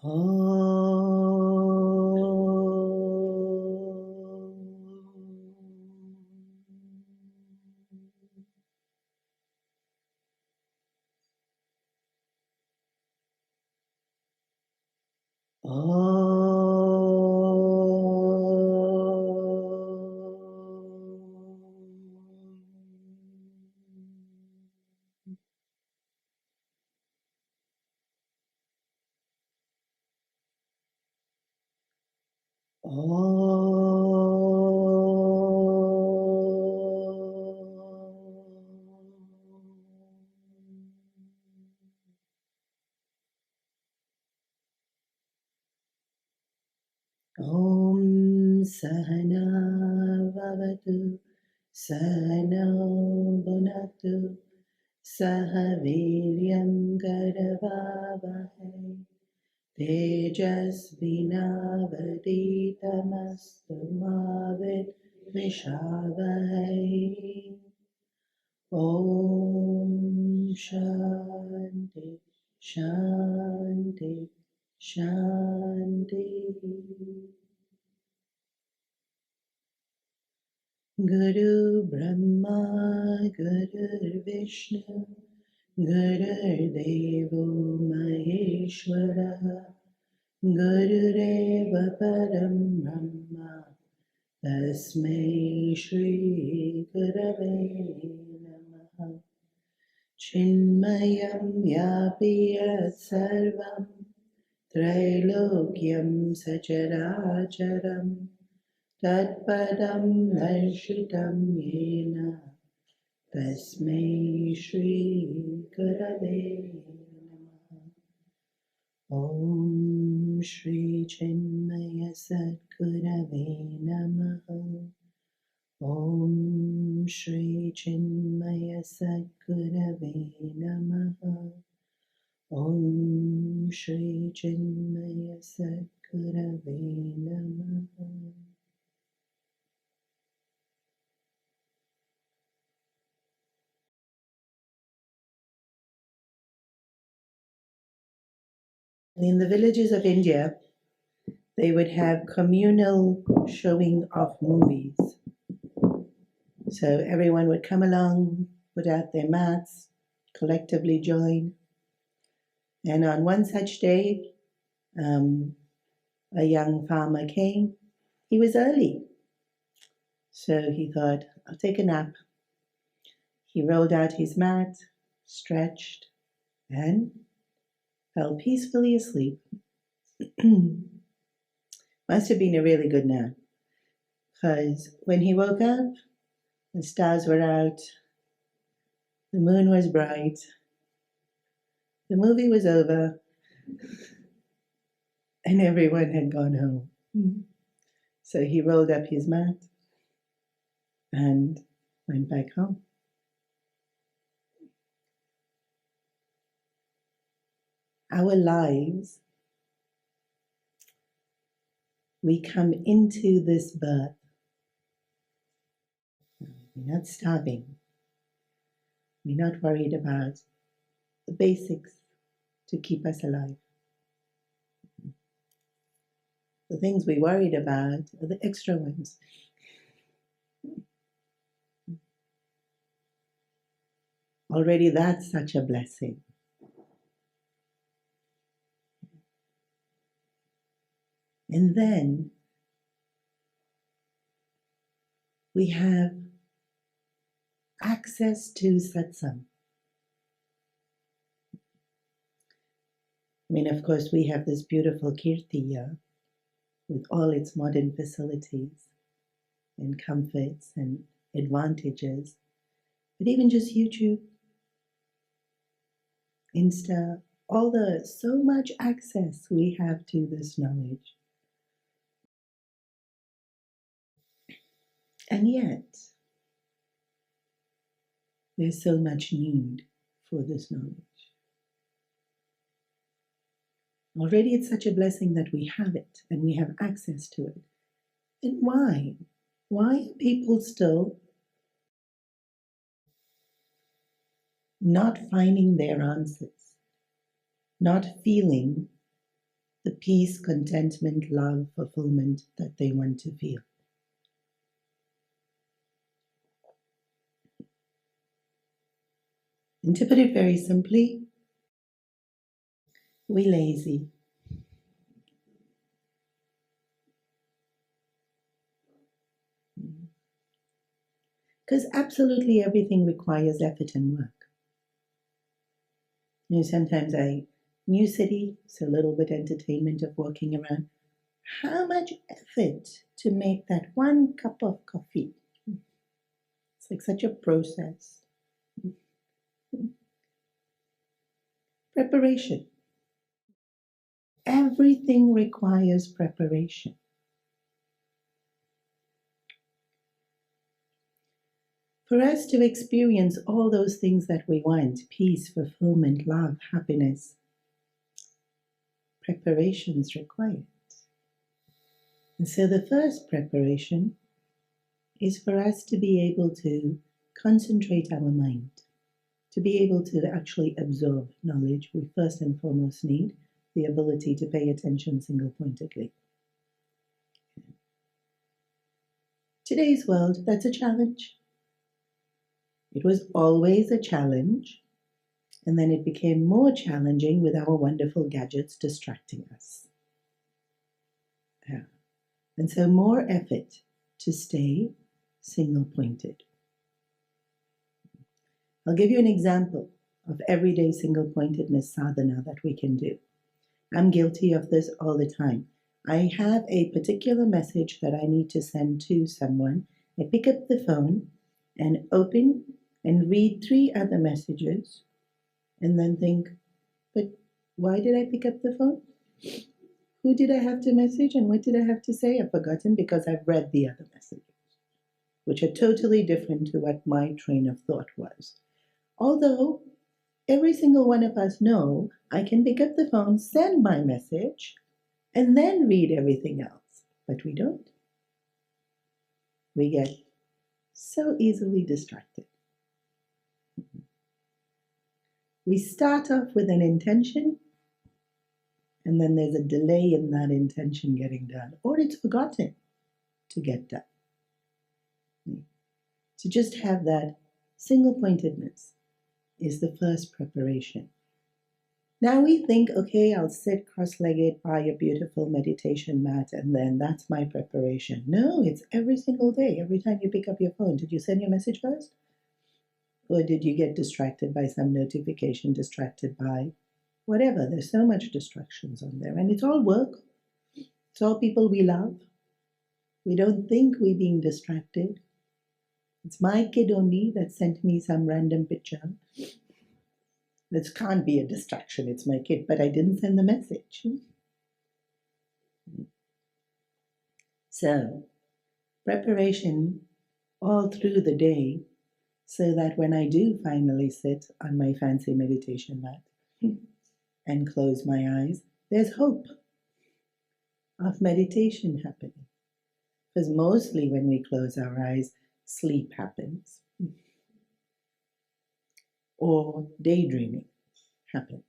Om Sahana Vavatu Sahana Bhunatu Sahaviryam Garavavahai Tejasvinavaditamastu Mavid Vishavahai. Om Shanti Shanti Shanti. Guru Brahma Guru Vishnu Guru Devo Maheshwara Guru Deva Param Brahma Tasmai Shri Gurave Namaha. Chinmayam Yapi Yat Sarvam Trailokyam Sacharacharam Tatpadam Darshitam Yena Tasmai Shri Gurave Namaha. Om Shri Chinmaya Sadgurave Namaha. Om Shri Chinmaya Sadgurave Namaha. Om Shri Chinmaya Sadgurave Namaha. In the villages of India, they would have communal showing of movies. So everyone would come along, put out their mats, collectively join. And on one such day, a young farmer came. He was early. So he thought, I'll take a nap. He rolled out his mat, stretched, and fell peacefully asleep. Must have been a really good nap, because when he woke up, the stars were out, the moon was bright, the movie was over, and everyone had gone home. So he rolled up his mat and went back home. Our lives, we come into this birth. We're not starving. We're not worried about the basics to keep us alive. The things we worried about are the extra ones. Already that's such a blessing. And then we have access to satsang. I mean, of course, we have this beautiful kirtiya with all its modern facilities and comforts and advantages. But even just YouTube, Insta, so much access we have to this knowledge. And yet, there's so much need for this knowledge. Already it's such a blessing that we have it and we have access to it. And why? Why are people still not finding their answers, not feeling the peace, contentment, love, fulfillment that they want to feel. And to put it very simply, we're lazy. Because absolutely everything requires effort and work. You know, sometimes new city, so a little bit entertainment of walking around. How much effort to make that one cup of coffee? It's like such a process. Preparation. Everything requires preparation. For us to experience all those things that we want, peace, fulfillment, love, happiness, preparation is required. And so the first preparation is for us to be able to concentrate our mind, to be able to actually absorb knowledge. We first and foremost need the ability to pay attention single-pointedly. Today's world, that's a challenge. It was always a challenge, and then it became more challenging with our wonderful gadgets distracting us. And so more effort to stay single-pointed. I'll give you an example of everyday single-pointedness sadhana that we can do. I'm guilty of this all the time. I have a particular message that I need to send to someone. I pick up the phone and open and read 3 other messages and then think, but why did I pick up the phone? Who did I have to message and what did I have to say? I've forgotten because I've read the other messages, which are totally different to what my train of thought was. Although every single one of us know I can pick up the phone, send my message, and then read everything else. But we don't. We get so easily distracted. We start off with an intention, and then there's a delay in that intention getting done, or it's forgotten to get done. To just have that single-pointedness is the first preparation. Now we think, okay, I'll sit cross-legged by a beautiful meditation mat, and then that's my preparation. No, it's every single day. Every time you pick up your phone, did you send your message first? Or did you get distracted by some notification, distracted by whatever? There's so much distractions on there. And it's all work. It's all people we love. We don't think we're being distracted. It's my kid only that sent me some random picture. This can't be a distraction. It's my kid. But I didn't send the message. So, preparation all through the day, so that when I do finally sit on my fancy meditation mat and close my eyes, there's hope of meditation happening. Because mostly when we close our eyes, sleep happens. Or daydreaming happens.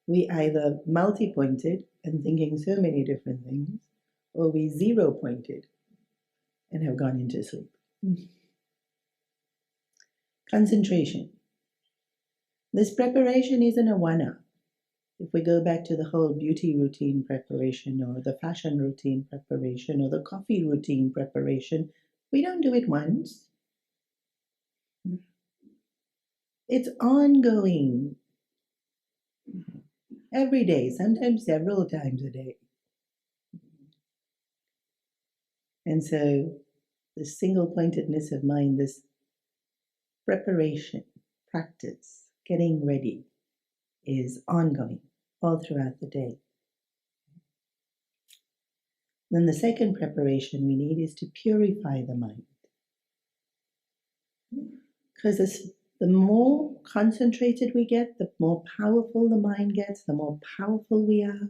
We either multi-pointed and thinking so many different things, or we zero-pointed and have gone into sleep. Concentration. This preparation isn't a one-off. If we go back to the whole beauty routine preparation, or the fashion routine preparation, or the coffee routine preparation, we don't do it once. It's ongoing. Every day, sometimes several times a day. And so the single-pointedness of mind, this preparation, practice, getting ready, is ongoing all throughout the day. Then the second preparation we need is to purify the mind. Because the more concentrated we get, the more powerful the mind gets, the more powerful we are.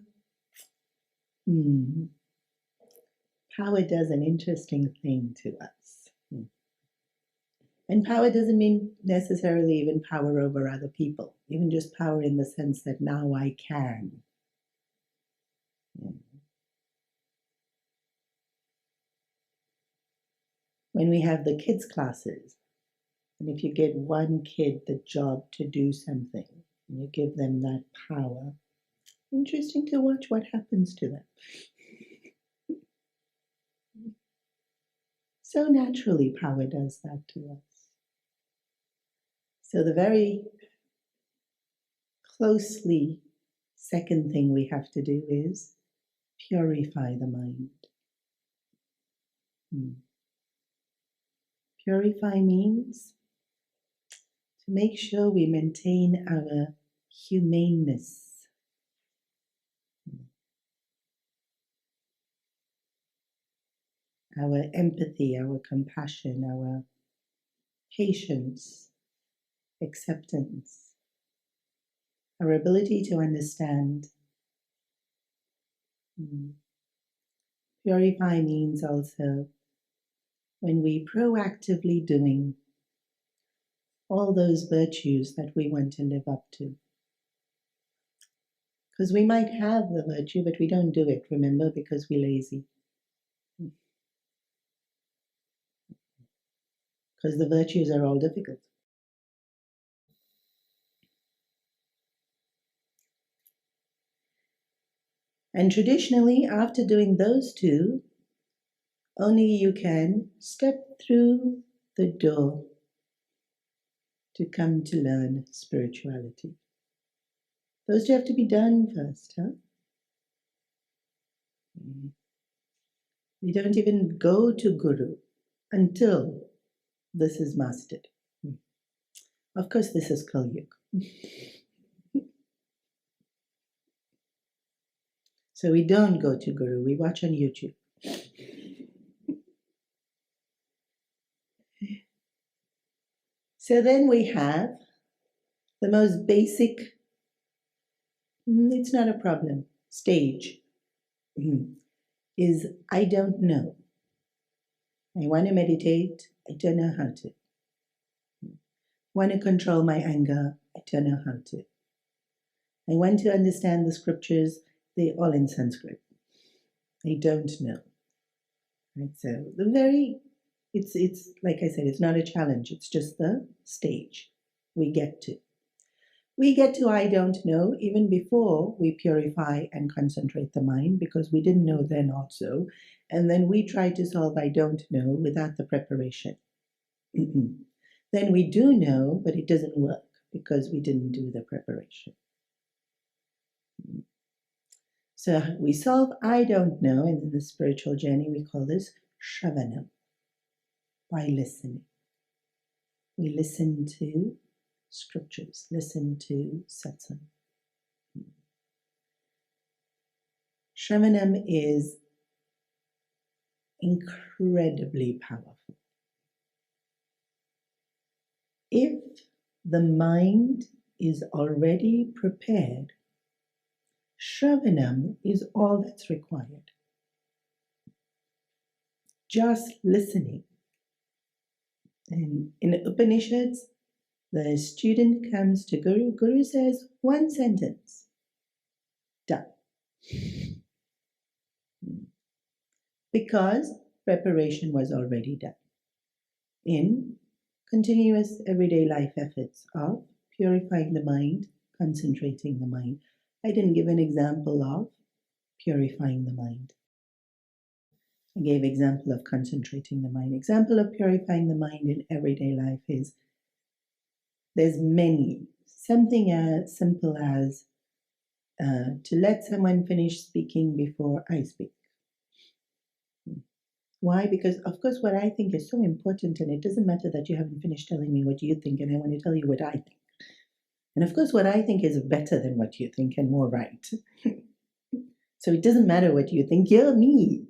Power does an interesting thing to us. And power doesn't mean necessarily even power over other people, even just power in the sense that now I can. Yeah. When we have the kids' classes, and if you get one kid the job to do something, and you give them that power, interesting to watch what happens to them. So naturally, power does that to us. So the very closely second thing we have to do is purify the mind. Purify means to make sure we maintain our humaneness. Our empathy, our compassion, our patience, acceptance, our ability to understand. Purify means also when we proactively doing all those virtues that we want to live up to. Because we might have the virtue, but we don't do it, remember, because we're lazy. Because the virtues are all difficult. And traditionally, after doing those two, only you can step through the door to come to learn spirituality. Those two have to be done first, huh? We don't even go to Guru until this is mastered. Of course, this is Kali Yuga. So we don't go to Guru, we watch on YouTube. So then we have the most basic, it's not a problem, stage is I don't know. I want to meditate, I don't know how to. Want to control my anger, I don't know how to. I want to understand the scriptures, they're all in Sanskrit. I don't know. Right? So it's like I said, it's not a challenge, it's just the stage we get to. We get to I don't know even before we purify and concentrate the mind, because we didn't know then also. And then we try to solve I don't know without the preparation. Then we do know, but it doesn't work because we didn't do the preparation. So we solve I don't know, and in the spiritual journey we call this Shravanam, by listening. We listen to scriptures, listen to satsang. Shravanam is incredibly powerful. If the mind is already prepared, Shravanam is all that's required. Just listening. And in the Upanishads, the student comes to Guru. Guru says one sentence. Done. Because preparation was already done in continuous everyday life efforts of purifying the mind, concentrating the mind. I didn't give an example of purifying the mind. I gave example of concentrating the mind. Example of purifying the mind in everyday life is there's many. Something as simple as to let someone finish speaking before I speak. Why? Because, of course, what I think is so important, and it doesn't matter that you haven't finished telling me what you think, and I want to tell you what I think. And, of course, what I think is better than what you think and more right. So it doesn't matter what you think, you're me.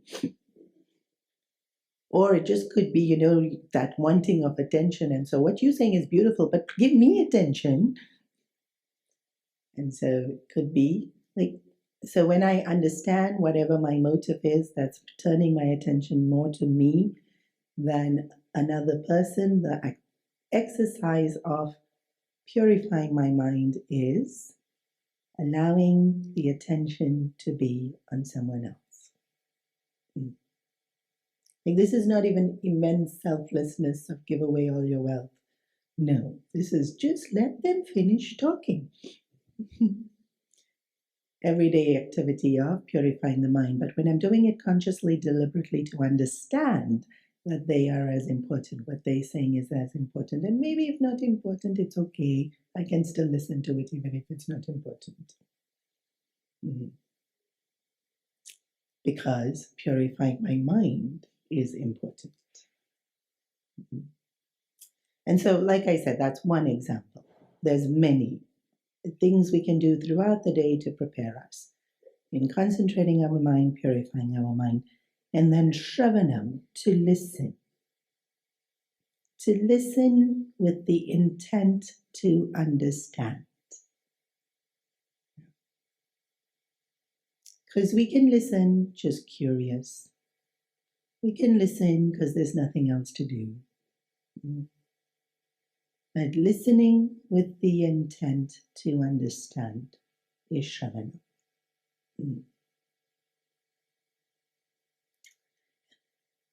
Or it just could be, that wanting of attention. And so what you're saying is beautiful, but give me attention. And so it could be like, so when I understand whatever my motive is, that's turning my attention more to me than another person, the exercise of purifying my mind is allowing the attention to be on someone else. Like, this is not even immense selflessness of give away all your wealth. No, this is just let them finish talking. Everyday activity of purifying the mind. But when I'm doing it consciously, deliberately, to understand that they are as important, what they're saying is as important. And maybe if not important, it's okay. I can still listen to it even if it's not important. Because purifying my mind is important. And so, like I said, that's one example. There's many things we can do throughout the day to prepare us in concentrating our mind, purifying our mind, and then Shravanam, to listen with the intent to understand. Because we can listen just curious. We can listen because there's nothing else to do. But listening with the intent to understand is Shravanam.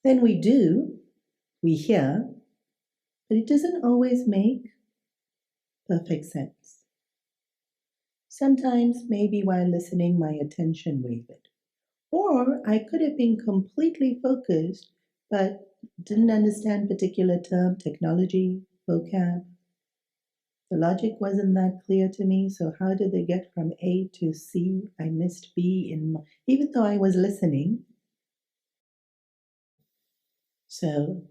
Then we hear, but it doesn't always make perfect sense. Sometimes, maybe while listening, my attention wavered. Or I could have been completely focused, but didn't understand particular term, technology, vocab. The logic wasn't that clear to me, so how did they get from A to C? I missed B, even though I was listening. So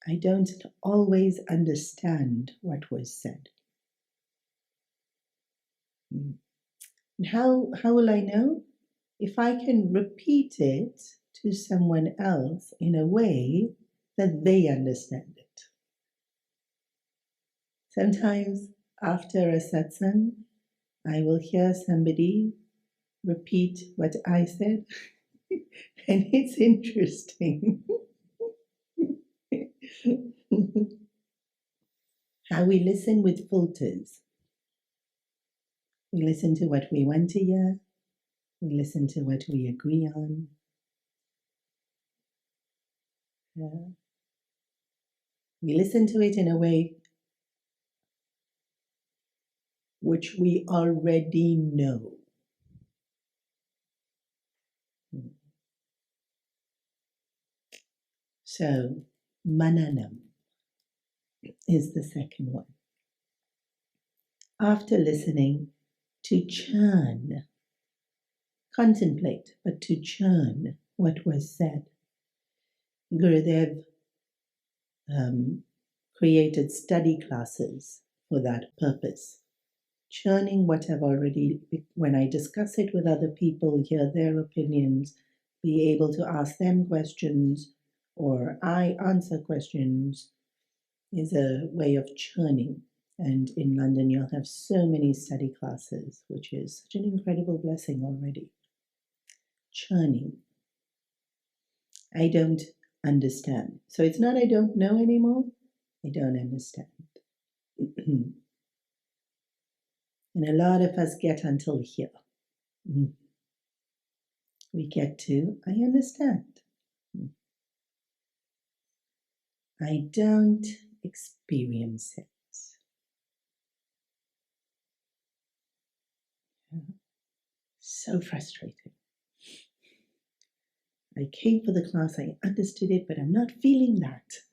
I don't always understand what was said. And how will I know? If I can repeat it to someone else in a way that they understand it. Sometimes after a satsang, I will hear somebody repeat what I said, and it's interesting. How we listen with filters. We listen to what we want to hear. We listen to what we agree on. We listen to it in a way which we already know. So, Mananam is the second one. After listening, to churn, contemplate, but to churn what was said. Gurudev created study classes for that purpose. Churning what I've already, when I discuss it with other people, hear their opinions, be able to ask them questions, or I answer questions, is a way of churning. And in London, you'll have so many study classes, which is such an incredible blessing already. Churning. I don't understand. So it's not I don't know anymore, I don't understand. And a lot of us get until here. We get to, I understand. I don't experience it. So frustrating. I came for the class, I understood it, but I'm not feeling that.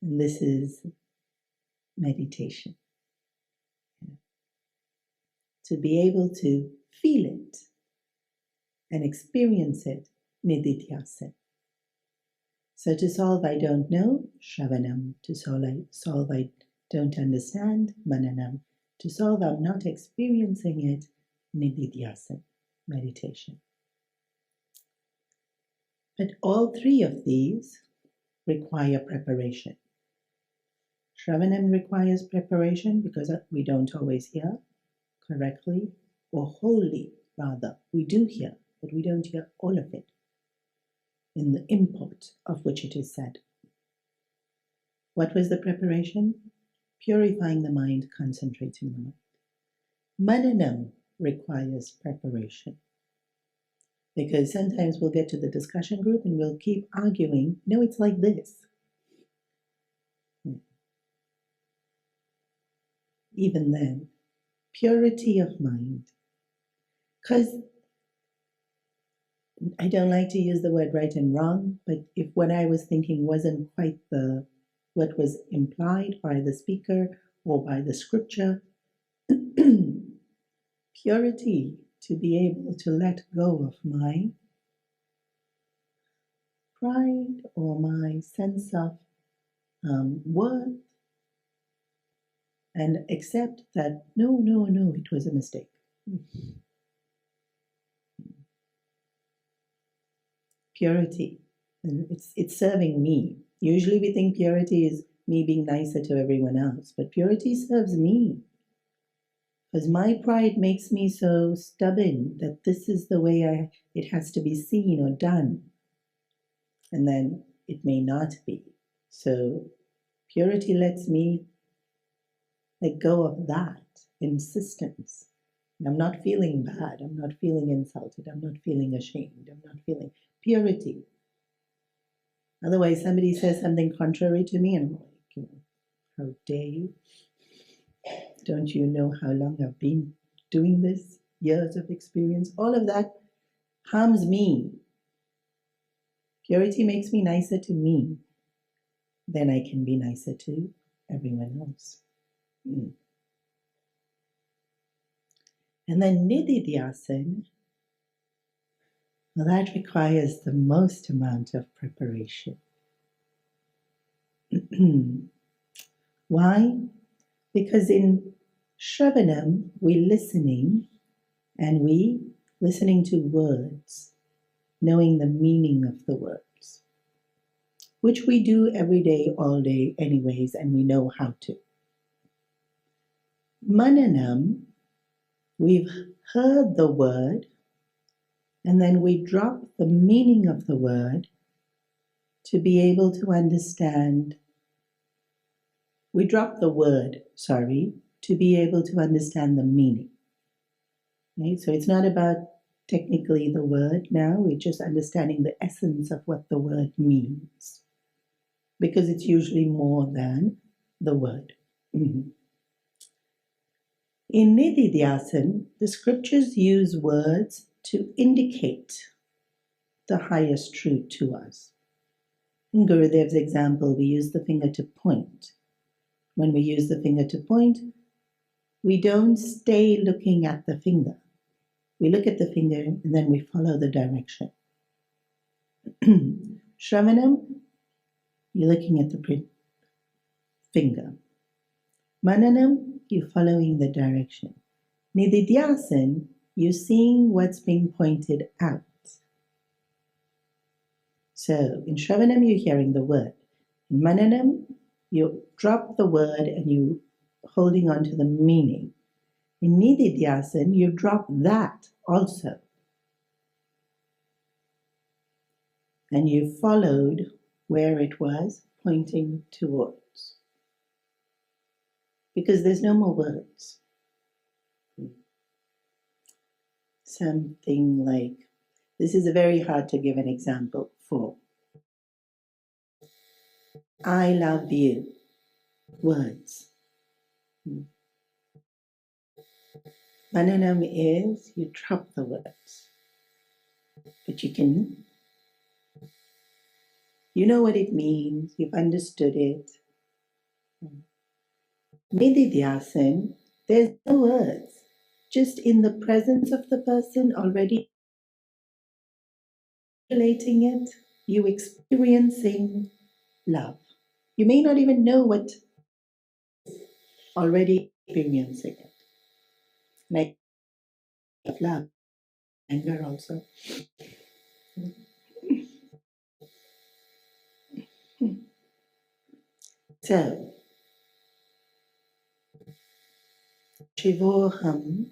And this is meditation. To be able to feel it and experience it, nididhyasa. So to solve I don't know, Shravanam. To solve I don't understand, Mananam. To solve I'm not experiencing it, nididhyasa, meditation. But all three of these require preparation. Shravanam requires preparation because we don't always hear correctly or wholly, rather. We do hear, but we don't hear all of it in the import of which it is said. What was the preparation? Purifying the mind, concentrating the mind. Mananam requires preparation. Because sometimes we'll get to the discussion group and we'll keep arguing. No, it's like this. Even then, purity of mind. Because I don't like to use the word right and wrong, but if what I was thinking wasn't quite what was implied by the speaker or by the scripture, purity to be able to let go of my pride or my sense of worth and accept that no, it was a mistake. Purity, and it's serving me. Usually we think purity is me being nicer to everyone else, but purity serves me. Because my pride makes me so stubborn that this is the way it has to be seen or done. And then it may not be. So purity lets me let go of that insistence. I'm not feeling bad. I'm not feeling insulted. I'm not feeling ashamed. I'm not feeling purity. Otherwise, somebody says something contrary to me, and I'm like, how dare you? Don't you know how long I've been doing this? Years of experience. All of that harms me. Purity makes me nicer to me. Then I can be nicer to everyone else. And then Nididhyasana, well, that requires the most amount of preparation. Why? Because in Shravanam, we're listening, and we listening to words, knowing the meaning of the words, which we do every day, all day anyways, and we know how to. Mananam, we've heard the word, and then we drop the meaning of the word to be able to understand. We drop the word, to be able to understand the meaning. Right? So it's not about technically the word now, we're just understanding the essence of what the word means. Because it's usually more than the word. Mm-hmm. In Nididhyasana, the scriptures use words to indicate the highest truth to us. In Gurudev's example, we use the finger to point. When we use the finger to point, we don't stay looking at the finger. We look at the finger and then we follow the direction. Shravanam, you're looking at the finger. Mananam, you're following the direction. Nididhyasana, you're seeing what's being pointed out. So in Shravanam, you're hearing the word. In Mananam, you drop the word and you're holding on to the meaning. In Nididhyasana, you drop that also. And you followed where it was pointing towards. Because there's no more words. Something like, this is very hard to give an example for. I love you. Words. Mananam is you drop the words. But you know what it means, you've understood it. Nididhyasana, there's no words. Just in the presence of the person already relating it, you experiencing love. You may not even know what already experiencing it. Like love, anger also. So, Shivoham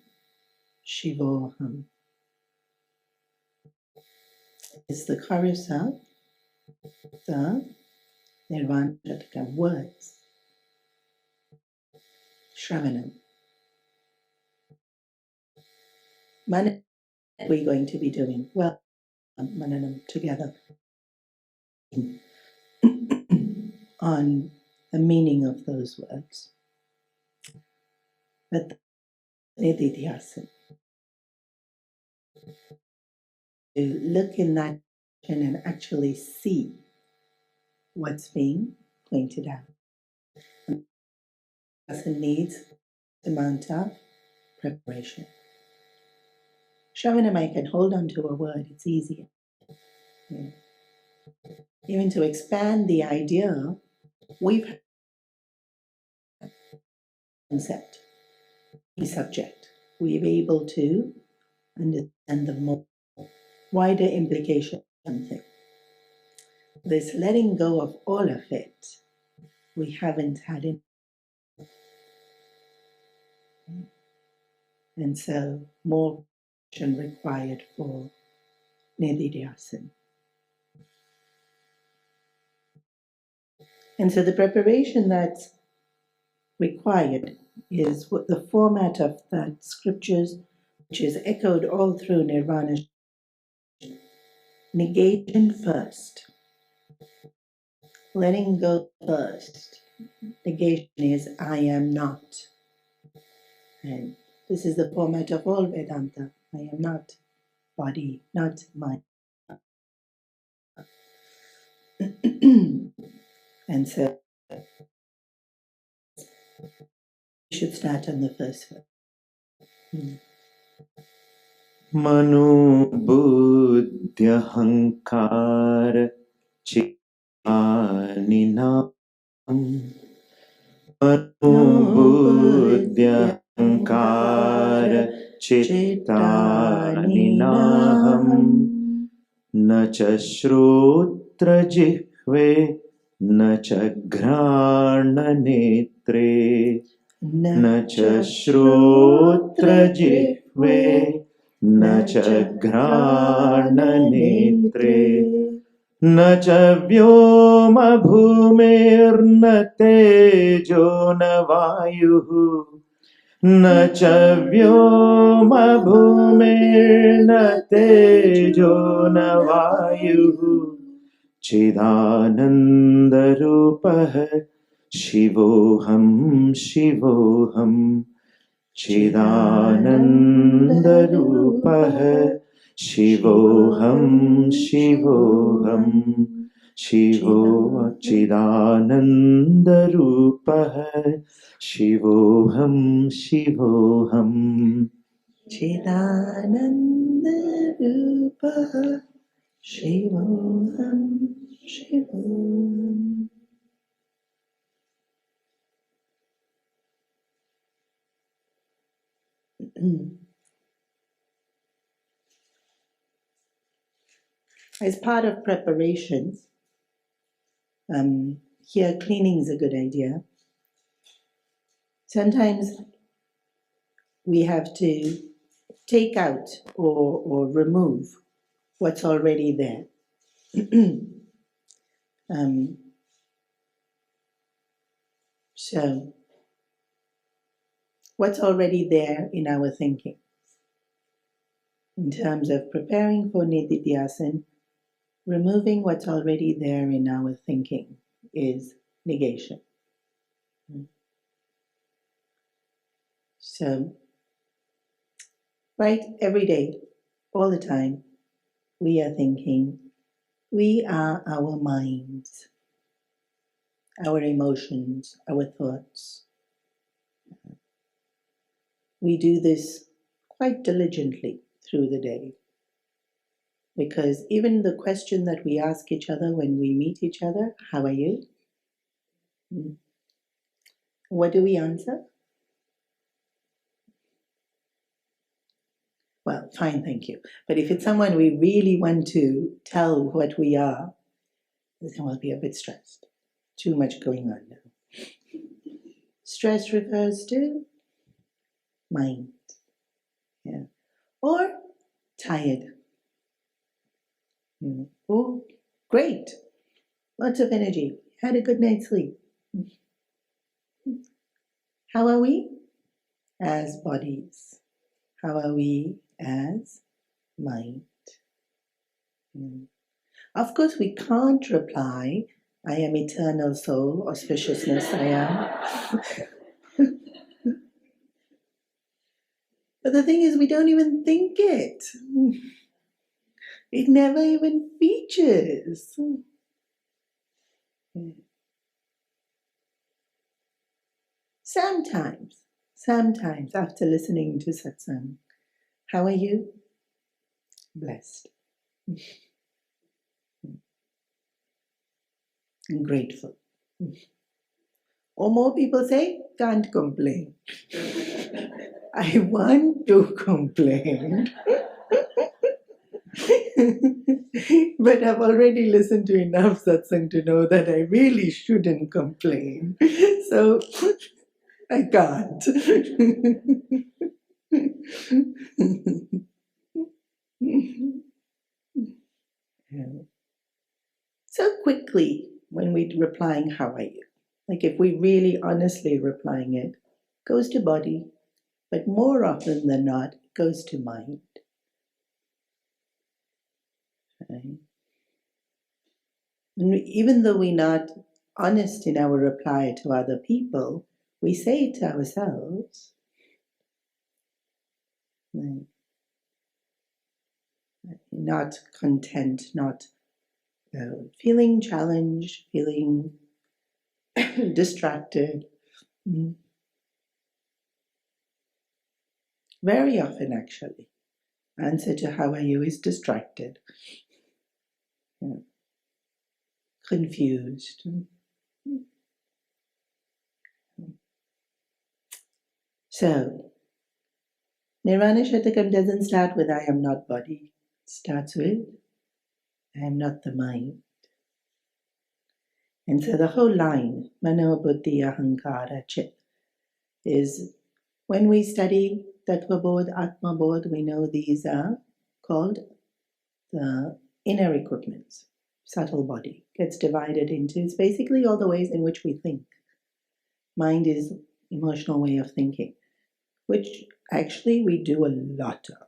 is the chorus of the Nirvana Shatakam words. Shravanam. Mananam we're going to be doing. Well, Mananam together on the meaning of those words. But Nididhyasana, to look in that and actually see what's being pointed out. Asana needs the amount of preparation. Shravanam, I can hold on to a word, it's easier. Yeah. Even to expand the idea, we've had a concept, a subject. We're able to understand the more wider implication of something. This letting go of all of it, we haven't had it. And so more preparation required for Nididhyasana. And so the preparation that's required is what the format of the scriptures, which is echoed all through Nirvana. Negation first. Letting go first. Negation is I am not. And this is the format of all Vedanta. I am not body, not mind. And so we should start on the first verse. Manobudhyahankara chittaninam. Manobudhyahankara chittaninaham. Na cha shrotra jihve, na cha ghrana netre. Na cha shrotra jihve, na cha ghrana netre. Na cha vyoma bhumirna tejo na vayuhu. Na cha vyoma bhumirna tejo na vayuhu. Chidananda rupah Shivoham Shivoham. Chidananda rupah Shivoham Shivoham. Shivo Chidananda rupah Shivoham Shivoham. Chidananda Rupa Shivoham Shivoham. As part of preparation, here cleaning is a good idea. Sometimes we have to take out or remove what's already there. So, what's already there in our thinking? In terms of preparing for Nididhyasana, removing what's already there in our thinking is negation. So, right, every day, all the time, we are thinking, we are our minds, our emotions, our thoughts. We do this quite diligently through the day. Because even the question that we ask each other when we meet each other, how are you? What do we answer? Well, fine, thank you. But if it's someone we really want to tell what we are, then we'll be a bit stressed. Too much going on now. Stress refers to mind. Yeah. Or tired. Oh, great. Lots of energy. Had a good night's sleep. How are we as bodies? How are we as mind? Of course, we can't reply, I am eternal soul, auspiciousness I am. But the thing is, we don't even think it. It never even features. Sometimes after listening to satsang, how are you? Blessed. Grateful. Or more people say, can't complain. I want to complain. But I've already listened to enough satsang to know that I really shouldn't complain. So I can't. So quickly, when we're replying, how are you? Like if we really honestly replying it, goes to body, but more often than not, it goes to mind. Right? And even though we're not honest in our reply to other people, we say it to ourselves. Right? Not content, not feeling challenged, feeling distracted. Very often, actually, answer to how are you is distracted, confused. So, Nirvana Shatakam doesn't start with I am not body. It starts with I am not the mind. And so the whole line, Mano Buddhi Ahankara Chit, is when we study Tattva Bodh, Atma Bodh, we know these are called the inner equipments. Subtle body gets divided into, it's basically all the ways in which we think. Mind is emotional way of thinking, which actually we do a lot of.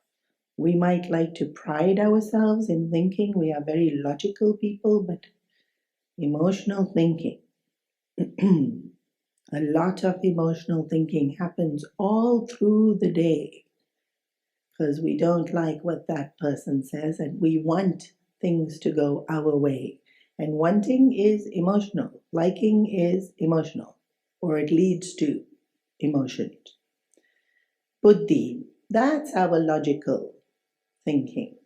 We might like to pride ourselves in thinking we are very logical people, but emotional thinking, a lot of emotional thinking happens all through the day because we don't like what that person says and we want things to go our way. And wanting is emotional, liking is emotional, or it leads to emotions. Buddhi, that's our logical thinking,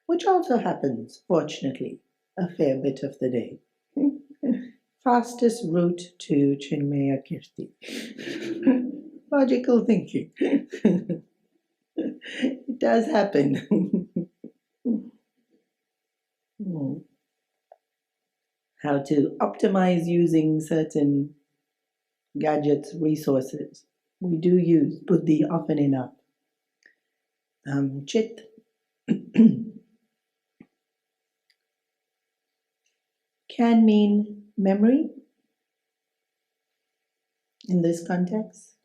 which also happens, fortunately, a fair bit of the day. Fastest route to Chinmaya Kirti. Logical thinking. It does happen. How to optimize using certain gadgets, resources. We do use buddhi often enough. Chit. Can mean memory in this context,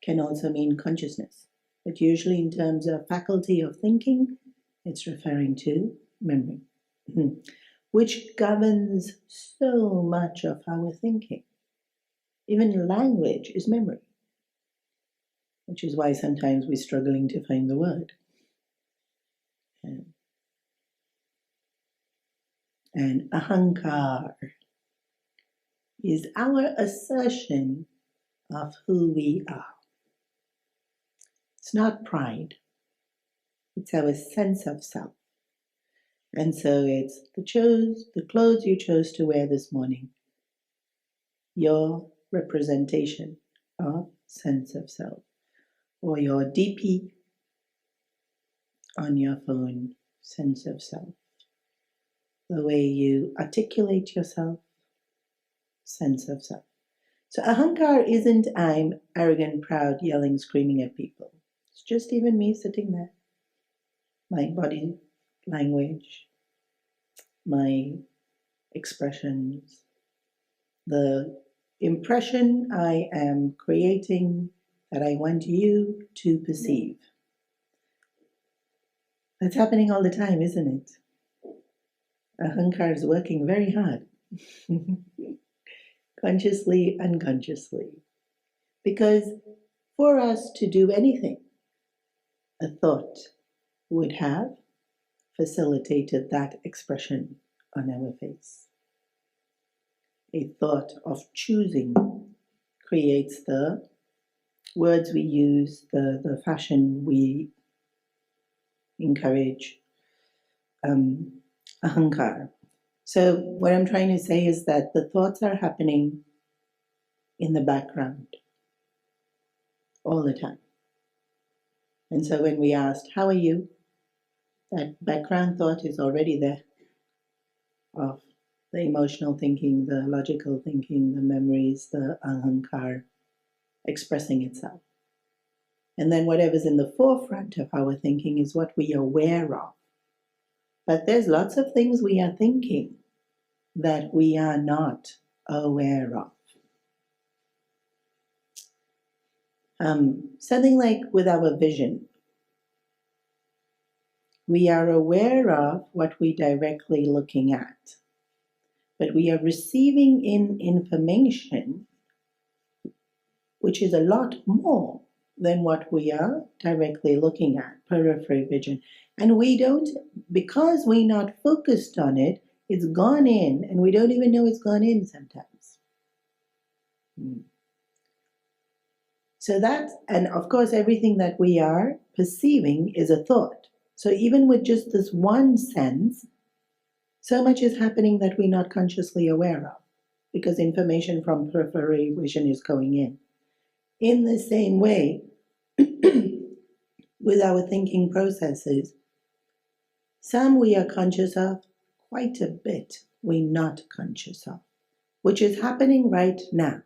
can also mean consciousness. But usually in terms of faculty of thinking, it's referring to memory, which governs so much of our thinking. Even language is memory, which is why sometimes we're struggling to find the word. And ahankar is our assertion of who we are. It's not pride, it's our sense of self. And so it's the clothes you chose to wear this morning, your representation of sense of self, or your DP on your phone, sense of self, the way you articulate yourself, sense of self. So ahankar isn't I'm arrogant, proud, yelling, screaming at people. It's just even me sitting there. My body language, my expressions, the impression I am creating that I want you to perceive. That's happening all the time, isn't it? Ahankar is working very hard, consciously, unconsciously. Because for us to do anything, a thought would have facilitated that expression on our face. A thought of choosing creates the words we use, the fashion we encourage, ahankar. So what I'm trying to say is that the thoughts are happening in the background all the time. And so when we asked, how are you? That background thought is already there of the emotional thinking, the logical thinking, the memories, the ahankar expressing itself. And then whatever's in the forefront of our thinking is what we are aware of. But there's lots of things we are thinking that we are not aware of. Something like with our vision. We are aware of what we're directly looking at, but we are receiving in information which is a lot more than what we are directly looking at, periphery vision. And we don't, because we're not focused on it, it's gone in, and we don't even know it's gone in sometimes. So that, and of course, everything that we are perceiving is a thought. So even with just this one sense, so much is happening that we're not consciously aware of, because information from periphery vision is going in. In the same way, with our thinking processes, some we are conscious of, quite a bit we're not conscious of, which is happening right now.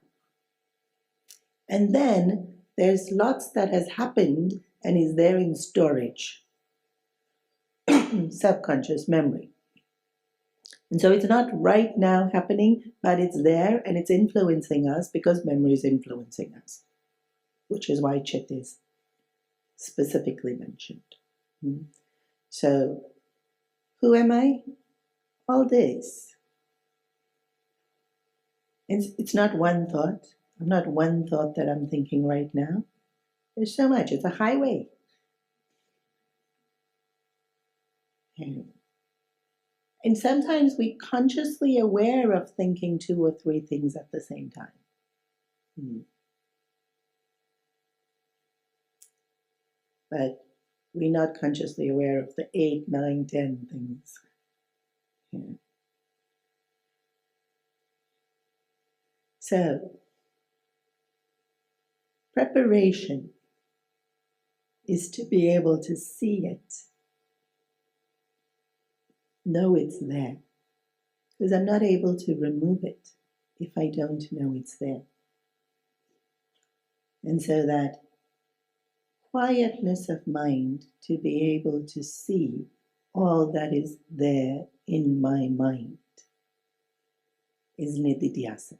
And then there's lots that has happened and is there in storage, subconscious memory. And so it's not right now happening, but it's there and it's influencing us because memory is influencing us, which is why Chit is specifically mentioned. So, who am I? All this. It's not one thought. I'm not one thought that I'm thinking right now. There's so much. It's a highway. And sometimes we're consciously aware of thinking 2 or 3 things at the same time. But we're not consciously aware of the 8, 9, 10 things. So, preparation is to be able to see it, know it's there. Because I'm not able to remove it if I don't know it's there. And so that quietness of mind to be able to see all that is there in my mind is nididhyasa.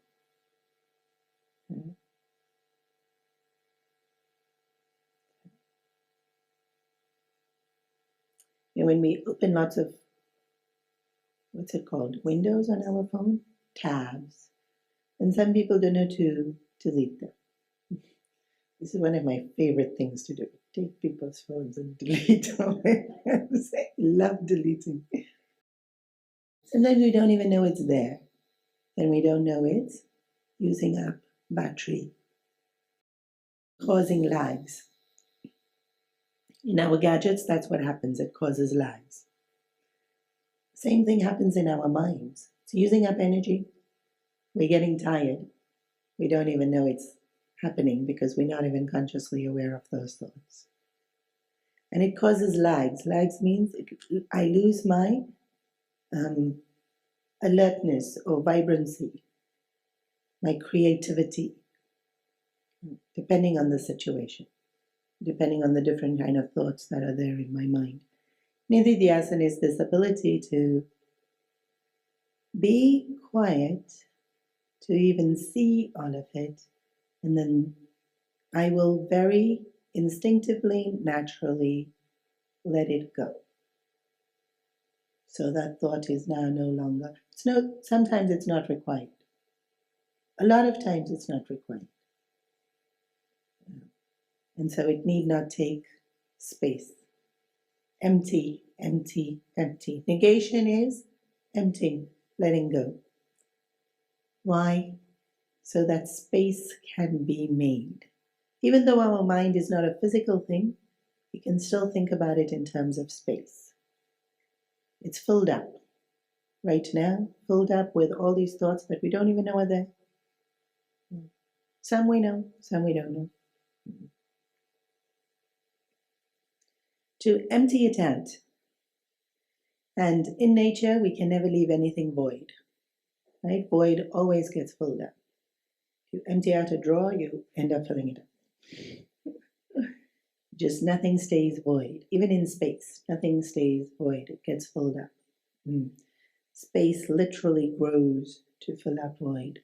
And when we open lots of, what's it called, windows on our phone? Tabs. And some people don't know to delete them. This is one of my favorite things to do. Take people's phones and delete them. I love deleting. Sometimes we don't even know it's there. Then we don't know it's using up battery, causing lags. In our gadgets, that's what happens. It causes lags. Same thing happens in our minds. It's using up energy. We're getting tired. We don't even know it's happening because we're not even consciously aware of those thoughts. And it causes lags. Lags means I lose my alertness or vibrancy, my creativity, depending on the situation, depending on the different kind of thoughts that are there in my mind. Nididhyasana is this ability to be quiet, to even see all of it, and then I will very instinctively, naturally let it go. So that thought is now no longer, sometimes it's not required. A lot of times it's not required. And so it need not take space. Empty, empty, empty. Negation is emptying, letting go. Why? So that space can be made. Even though our mind is not a physical thing, we can still think about it in terms of space. It's filled up. Right now, filled up with all these thoughts that we don't even know are there. Some we know, some we don't know. To empty it out. And in nature, we can never leave anything void. Right? Void always gets filled up. You empty out a drawer, you end up filling it up. Just nothing stays void. Even in space, nothing stays void. It gets filled up. Space literally grows to fill up void.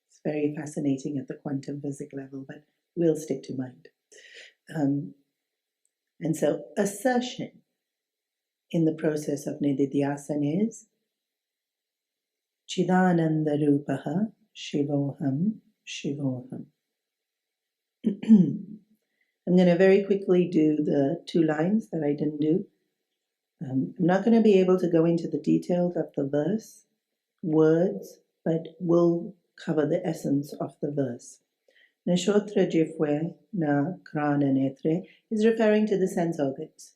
It's very fascinating at the quantum physics level, but we'll stick to mind. And so assertion in the process of nididhyasana is Chidananda Rupaha Shivoham Shivoham. I'm going to very quickly do the 2 lines that I didn't do. I'm not going to be able to go into the details of the verse, words, but we'll cover the essence of the verse. Nashotra jifwe na krana netre is referring to the sense organs.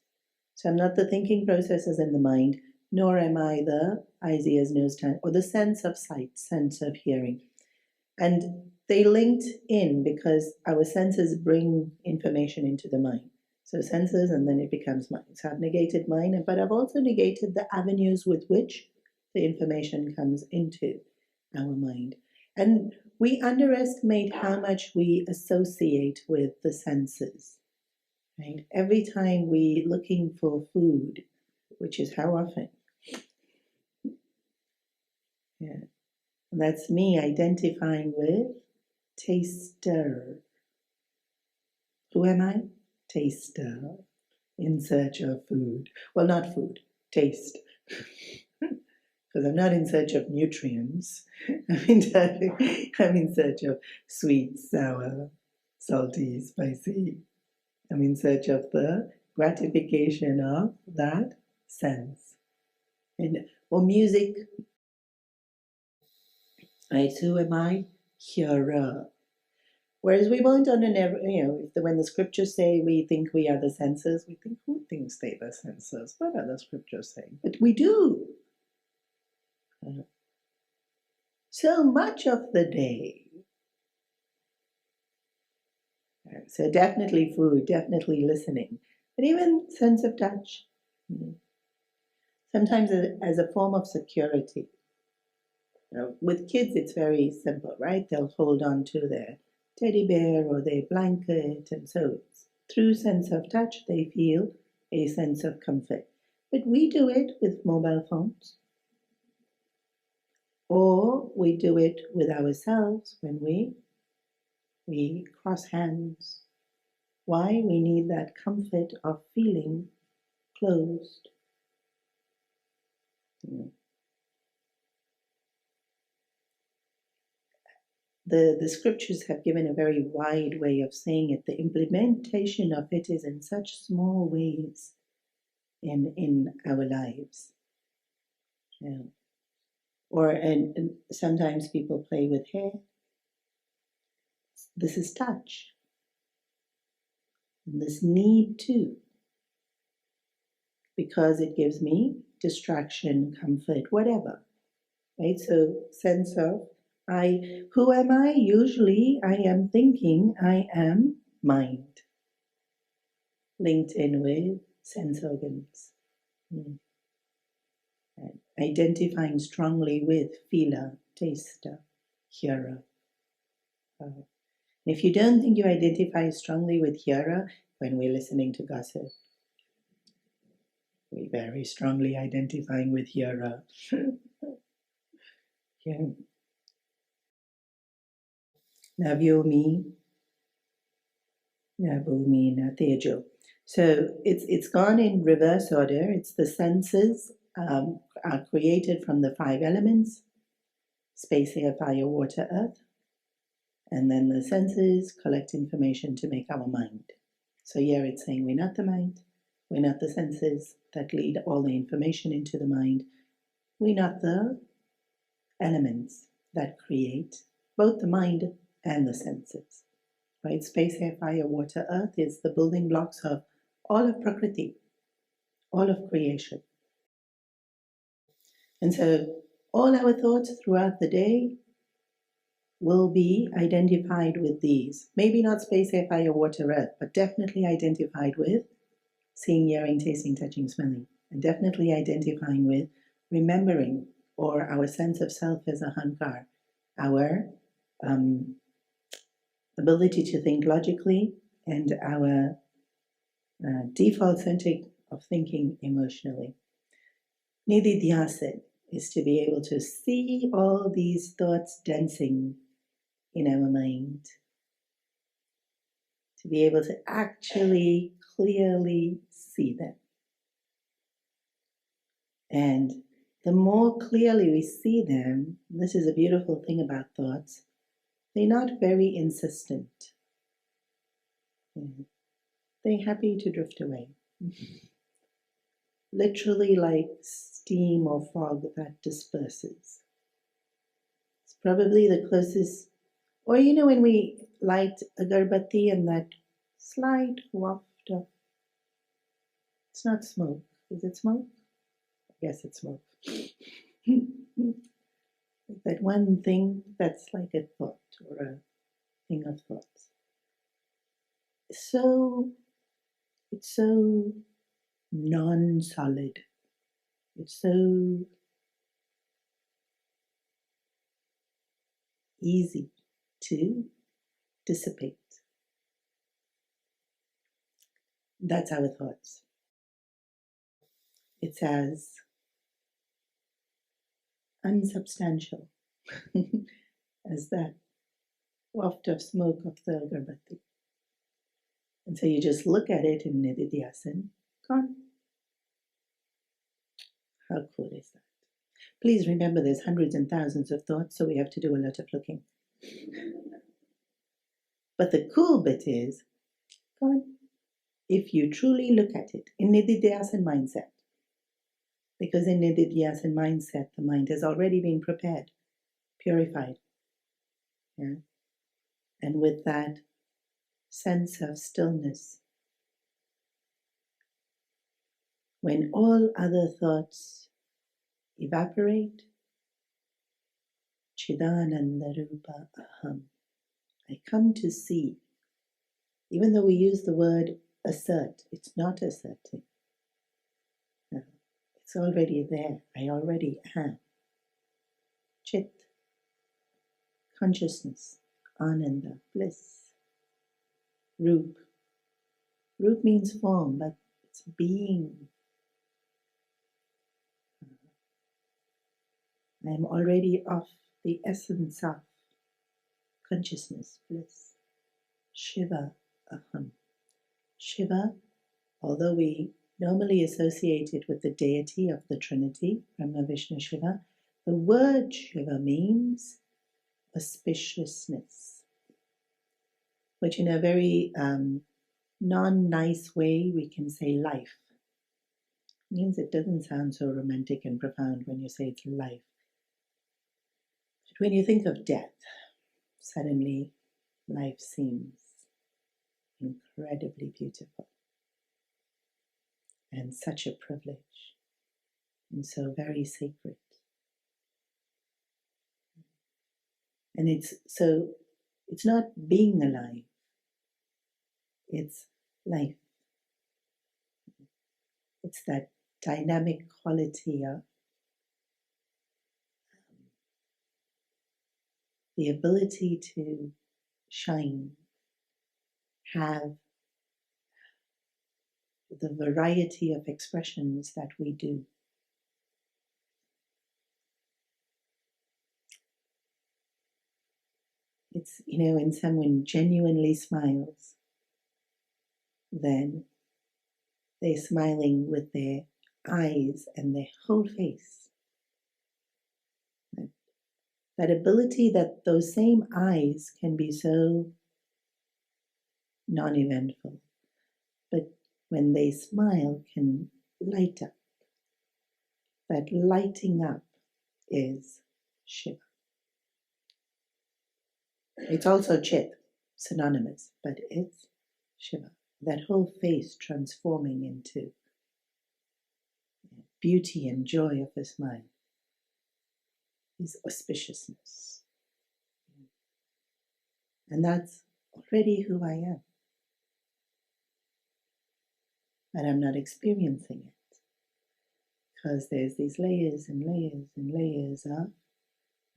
So I'm not the thinking processes in the mind, nor am I the eyes, ears, nose, tongue, or the sense of sight, sense of hearing. And they linked in because our senses bring information into the mind. So senses, and then it becomes mind. So I've negated mind, but I've also negated the avenues with which the information comes into our mind. And we underestimate how much we associate with the senses. Right? Every time we're looking for food, which is how often? Yeah. And that's me identifying with taster. Who am I? Taster. In search of food. Well, not food, taste. Because I'm not in search of nutrients. I'm in search of sweet, sour, salty, spicy. I'm in search of the gratification of that sense. Or music. Right, who am I? Hearer. Whereas we won't when the scriptures say we think we are the senses, we think, who thinks they the senses? What are the scriptures saying? But we do. So much of the day. So definitely food, definitely listening, but even sense of touch. Sometimes as a form of security. With kids, it's very simple, right? They'll hold on to their teddy bear or their blanket, and so through sense of touch, they feel a sense of comfort. But we do it with mobile phones, or we do it with ourselves when we cross hands. Why? We need that comfort of feeling closed. The scriptures have given a very wide way of saying it. The implementation of it is in such small ways in our lives. Yeah. And sometimes people play with hair. This is touch. And this need to. Because it gives me distraction, comfort, whatever. Right? So sense of who am I? Usually I am thinking I am mind. Linked in with sense organs. And identifying strongly with feeler, taster, hearer. If you don't think you identify strongly with hearer, when we're listening to gossip, we're very strongly identifying with hearer. Yeah. na vyomi, na bhumi, na tejo. So it's gone in reverse order. It's the senses are created from the 5 elements: space, air, fire, water, earth. And then the senses collect information to make our mind. So here it's saying we're not the mind, we're not the senses that lead all the information into the mind, we're not the elements that create both the mind and the senses. Right? Space, air, fire, water, earth is the building blocks of all of Prakriti, all of creation. And so all our thoughts throughout the day will be identified with these. Maybe not space, air, fire, water, earth, but definitely identified with seeing, hearing, tasting, touching, smelling. And definitely identifying with remembering, or our sense of self as ahankar, our ability to think logically, and our default setting of thinking emotionally. Nididhyasana is to be able to see all these thoughts dancing in our mind, to be able to actually clearly see them. And the more clearly we see them, this is a beautiful thing about thoughts, they're not very insistent. They're happy to drift away. Literally like steam or fog that disperses. It's probably the closest, or when we light a agarbatti and that slight waft of, it's not smoke. Is it smoke? Yes, it's smoke. That one thing that's like a thought or a thing of thoughts. So it's so non-solid. It's so easy to dissipate. That's our thoughts. It's as unsubstantial as that waft of smoke of the agarbatti. And so you just look at it in Nididhyasana, gone. How cool is that? Please remember there's hundreds and thousands of thoughts, so we have to do a lot of looking. But the cool bit is, gone. If you truly look at it in Nididhyasana mindset, because in Nididhyasana mindset, the mind has already been prepared, purified. Yeah? And with that sense of stillness, when all other thoughts evaporate, Chidananda Rupa Aham, I come to see. Even though we use the word assert, it's not asserting. No, it's already there. I already am. Chit, consciousness, ananda, bliss. Roop. Roop means form, but it's being. I am already of the essence of consciousness, bliss. Shiva Aham. Shiva, although we normally associate it with the deity of the Trinity, Brahma, Vishnu, Shiva, the word Shiva means auspiciousness, which in a very non-nice way we can say life. It means it doesn't sound so romantic and profound when you say it's life. But when you think of death, suddenly life seems incredibly beautiful and such a privilege and so very sacred. And it's not being alive, it's life. It's that dynamic quality of the ability to shine, have the variety of expressions that we do. It's, when someone genuinely smiles, then they're smiling with their eyes and their whole face. That ability that those same eyes can be so non-eventful, but when they smile can light up. That lighting up is Shiva. It's also Chit, synonymous, but it's Shiva. That whole face transforming into beauty and joy of a smile is auspiciousness. And that's already who I am. But I'm not experiencing it because there's these layers and layers and layers of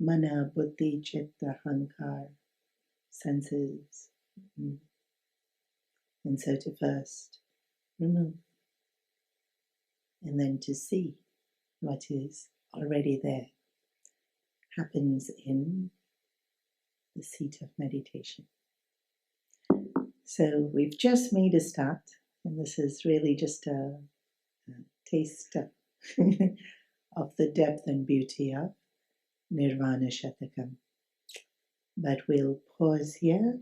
mana, buddhi, chitta, hankar, senses. And so to first remove and then to see what is already there happens in the seat of meditation. So we've just made a start, and this is really just a taste of the depth and beauty of Nirvana Shatakam. But we'll pause here